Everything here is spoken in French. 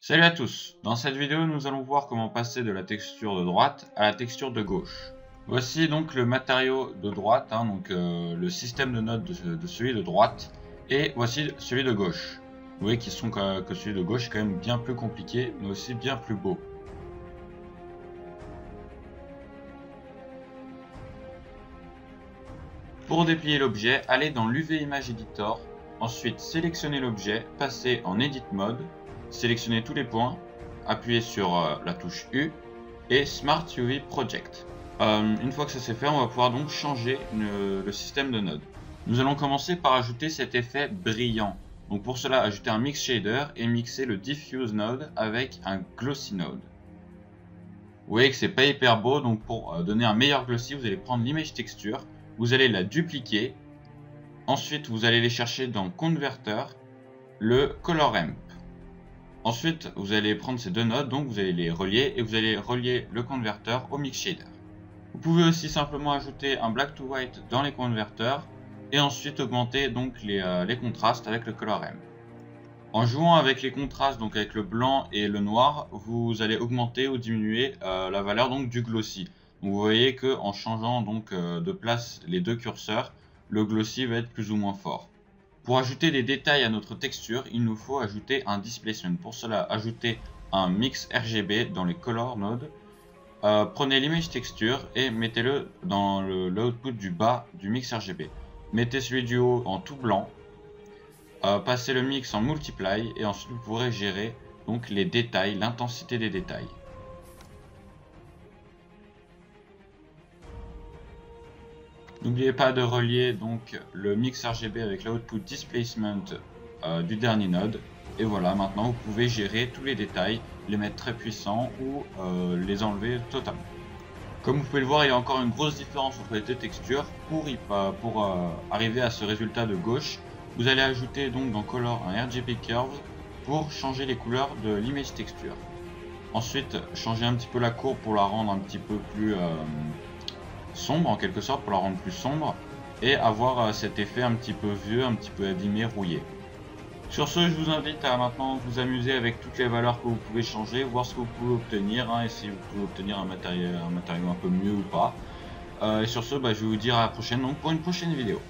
Salut à tous, dans cette vidéo nous allons voir comment passer de la texture de droite à la texture de gauche. Voici donc le matériau de droite, le système de nodes de celui de droite, et voici celui de gauche. Vous voyez que celui de gauche est quand même bien plus compliqué, mais aussi bien plus beau. Pour déplier l'objet, allez dans l'UV Image Editor, ensuite sélectionnez l'objet, passez en Edit Mode, sélectionnez tous les points, appuyez sur la touche U et Smart UV Project. Une fois que ça c'est fait, on va pouvoir donc changer le système de node. Nous allons commencer par ajouter cet effet brillant. Donc pour cela, ajouter un Mix Shader et mixer le Diffuse Node avec un Glossy Node. Vous voyez que c'est pas hyper beau, donc pour donner un meilleur glossy, vous allez prendre l'image texture, vous allez la dupliquer, ensuite vous allez aller chercher dans Converter le Color Ramp. Ensuite, vous allez prendre ces deux nodes, donc vous allez les relier et vous allez relier le converteur au Mix Shader. Vous pouvez aussi simplement ajouter un Black to White dans les converteurs et ensuite augmenter donc les contrastes avec le Color Ramp. En jouant avec les contrastes, donc avec le blanc et le noir, vous allez augmenter ou diminuer la valeur donc du glossy. Donc vous voyez que en changeant donc de place les deux curseurs, le glossy va être plus ou moins fort. Pour ajouter des détails à notre texture, il nous faut ajouter un displacement. Pour cela, ajoutez un mix RGB dans les color nodes. Prenez l'image texture et mettez-le dans l'output du bas du mix RGB. Mettez celui du haut en tout blanc. Passez le mix en multiply et ensuite vous pourrez gérer donc les détails, l'intensité des détails. N'oubliez pas de relier donc le mix RGB avec l'output displacement du dernier node. Et voilà, maintenant vous pouvez gérer tous les détails, les mettre très puissants ou les enlever totalement. Comme vous pouvez le voir, il y a encore une grosse différence entre les deux textures. Pour arriver à ce résultat de gauche, vous allez ajouter donc dans Color un RGB Curve pour changer les couleurs de l'image texture. Ensuite, changer un petit peu la courbe pour la rendre un petit peu plus sombre en quelque sorte, pour la rendre plus sombre et avoir cet effet un petit peu vieux, un petit peu abîmé, rouillé. Sur ce, je vous invite à maintenant vous amuser avec toutes les valeurs que vous pouvez changer, voir ce que vous pouvez obtenir et si vous pouvez obtenir un matériau un peu mieux ou pas. Et sur ce, je vais vous dire à la prochaine donc pour une prochaine vidéo.